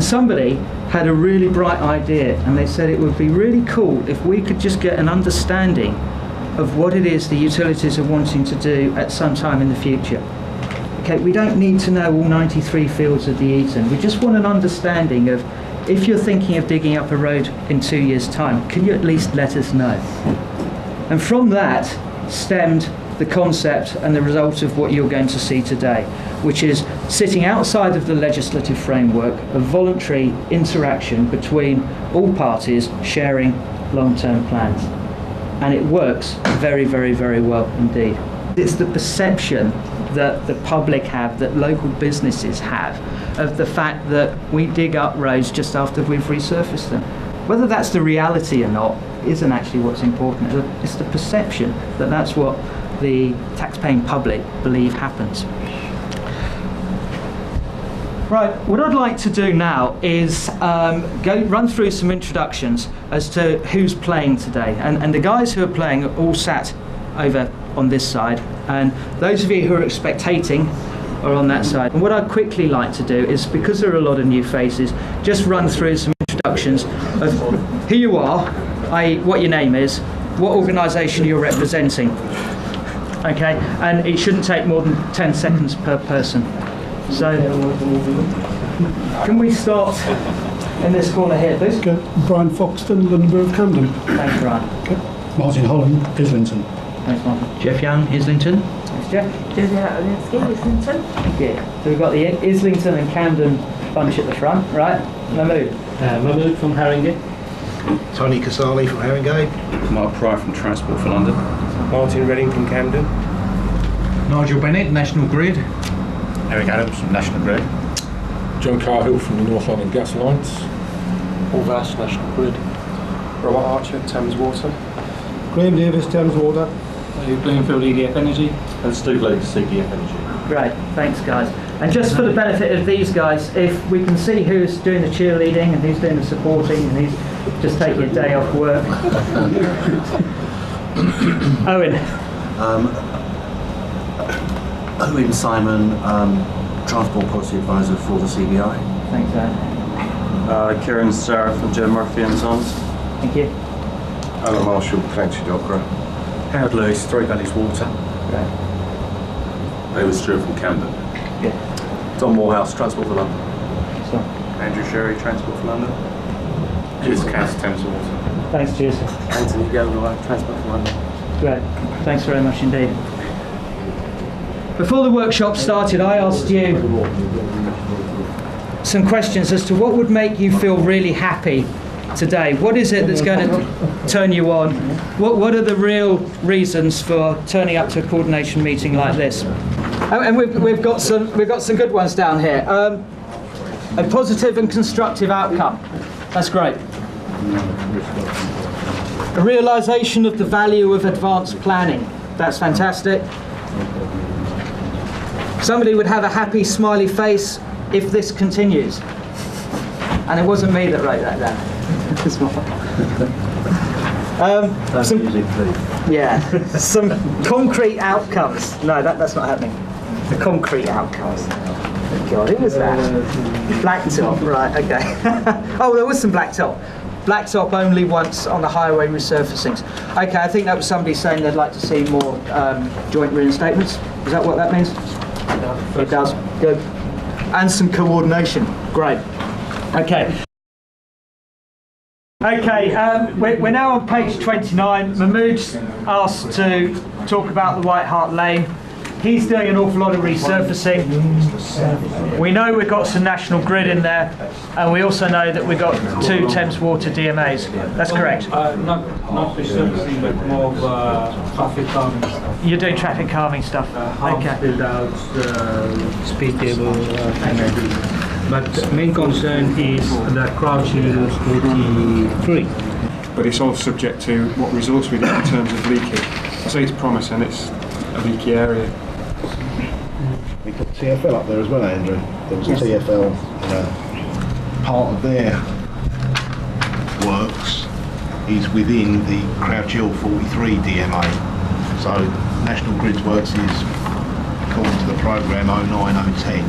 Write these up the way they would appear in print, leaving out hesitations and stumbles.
somebody had a really bright idea, and they said it would be really cool if we could just get an understanding of what it is the utilities are wanting to do at some time in the future. Okay, we don't need to know all 93 fields of the Eton. We just want an understanding of, if you're thinking of digging up a road in 2 years' time, can you at least let us know? And from that stemmed the concept and the result of what you're going to see today, which is sitting outside of the legislative framework of voluntary interaction between all parties sharing long-term plans. And it works very, very, very well indeed. It's the perception that the public have, that local businesses have, of the fact that we dig up roads just after we've resurfaced them. Whether that's the reality or not isn't actually what's important. It's the perception that that's what the taxpaying public believe happens. Right, what I'd like to do now is run through some introductions as to who's playing today. And the guys who are playing are all sat over on this side, and those of you who are spectating are on that side. And what I'd quickly like to do is, because there are a lot of new faces, just run through some introductions of who you are, i.e. what your name is, what organisation you're representing. Okay, and it shouldn't take more than 10 seconds per person. So, can we start in this corner here, please? Okay. Brian Foxton, London Borough of Camden. Thanks, Brian. Okay. Martin Holland, Islington. Thanks, Martin. Jeff Young, Islington. Thanks, Jeff. Islington. Thank you. So we've got the Islington and Camden bunch at the front, right? Mahmood. Mahmood from Haringey. Tony Casali from Haringey. Mark Pry from Transport for London. Martin Redding from Camden. Nigel Bennett, National Grid. Eric Adams from National Grid. John Carhill from the North London Gas Alliance. Paul Vass, National Grid. Robert Archer, Thames Water. Graham Davis, Thames Water. Dave Bloomfield, EDF Energy. And Steve Lake, CDF Energy. Great, thanks guys. And just for the benefit of these guys, if we can see who's doing the cheerleading and who's doing the supporting and who's just taking a day off work. Owen. Owen Simon, Transport Policy Advisor for the CBI. Thanks, Owen. Kieran Starr from Jim Murphy and Sons. Thank you. Alan Marshall, Clancy Dockra. Howard Lewis, Three Valleys Water. Great. David Stewart from Camden. Yeah. Tom Morehouse, Transport for London. So, Andrew Sherry, Transport for London. Jason Cass, Thames Water. thanks, cheers. Anthony Gilroy, Transport for London. Great, thanks very much indeed. Before the workshop started, I asked you some questions as to what would make you feel really happy today. What is it that's going to turn you on? What are the real reasons for turning up to a coordination meeting like this? Oh, and we've got some good ones down here. A positive and constructive outcome. That's great. A realisation of the value of advanced planning. That's fantastic. Somebody would have a happy, smiley face if this continues. And it wasn't me that wrote that down. Some concrete outcomes. No, that's not happening. The concrete outcomes. Oh God, who was that? Blacktop, right, okay. Oh, there was some blacktop. Blacktop only once on the highway resurfacings. Okay, I think that was somebody saying they'd like to see more joint reinstatements. Is that what that means? It does. Good. And some coordination. Great. Okay. Okay, we're now on page 29. Mahmood's asked to talk about the White Hart Lane. He's doing an awful lot of resurfacing. We know we've got some National Grid in there, and we also know that we've got 2 Thames Water DMAs. That's correct? Not resurfacing, but more traffic calming stuff. You're doing traffic calming stuff. Okay. Build-outs, speed table, but the main concern is the Crouch Hill 43. But it's all subject to what resource we get in terms of leaking. I say it's promising, it's a leaky area. We got TfL up there as well, Andrew. There was a TfL part of their works is within the Crouch Hill 43 DMA. So National Grid's works is according to the programme 09-010,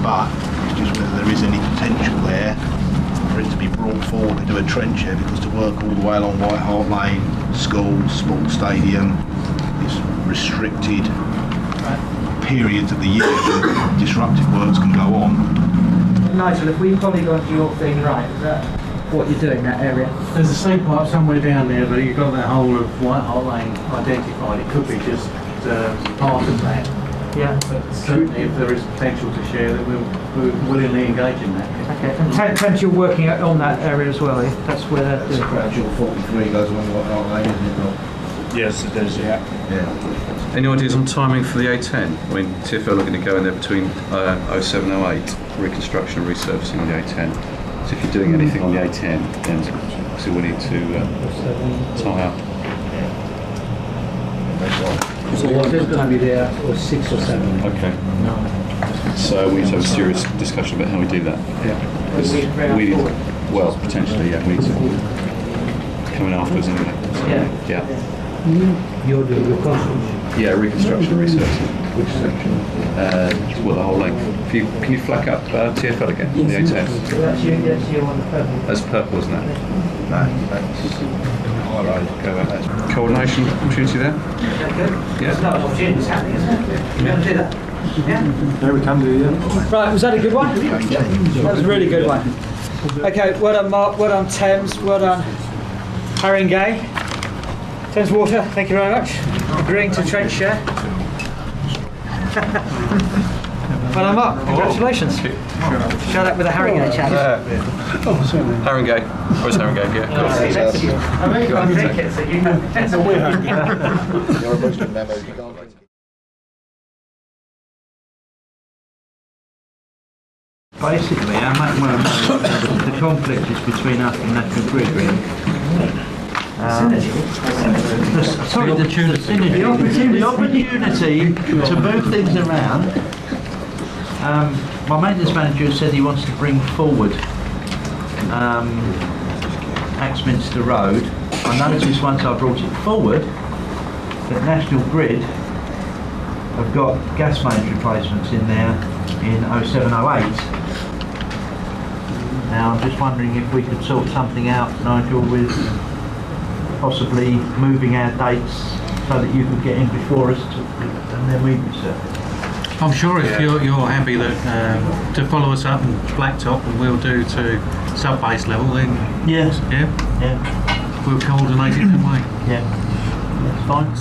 but it's just whether there is any potential there for it to be brought forward to do a trench here, because to work all the way along White Hart Lane, schools, sports stadium, is restricted periods of the year when disruptive works can go on. Nigel, if we polygoned your thing right, is that what you're doing, that area? There's a sea pipe somewhere down there, but you've got that whole of White Hart Lane identified. It could be just part of that. Yeah. But certainly if there is potential to share, that we'll willingly engage in that. Okay, and Thames, you're working on that area as well, yeah? That's where they're doing. Gradual 43 goes along White Hart Lane, isn't it, Rob? Yes, it does, yeah. Yeah. Any ideas on timing for the A10? When TfL are going to go in there between 07 and 08, reconstruction and resurfacing on the A10. So if you're doing anything on the A10, then obviously we need to tie up. So what is going to be there, or 6 or 7? Okay. So we need to have a serious discussion about how we do that. Yeah. Because we need, well, potentially, yeah, we need to come in afterwards anyway. So, yeah. You're doing reconstruction. Yeah, reconstruction, resurfacing. Which section? Well, the whole length. Can you flack up TfL again, the A10? So that's you on the purple. That's purple, isn't it? No, that's highlighted. Go back. Coordination opportunity there? Yeah. Yeah. There's no opportunities happening, isn't it? You want to do that? Yeah. Yeah, we can do, yeah. Right, was that a good one? That was a really good one. Okay, well done Mark, well done Thames, well done Haringey. Thames Water, thank you very much. Agreeing to trench share. Well done Mark, congratulations. Shut up with the Haringey chat. Haringey. Where's Haringey? Yeah. I mean, I drink it, so you know. It's a weird. You're a Muslim member, you can't drink it. Basically, the conflict is between us and National Grid, really. Sorry, the opportunity to move things around. My maintenance manager said he wants to bring forward Axminster Road. I noticed once I brought it forward that National Grid have got gas mains replacements in there in 0708. Now I'm just wondering if we could sort something out, Nigel, with possibly moving our dates so that you could get in before us and then we resurface. I'm sure if you're happy that to follow us up and blacktop, and we'll do to sub-base level, then Yes. yeah, Yeah. we'll coordinate it that way. Yeah. That's fine.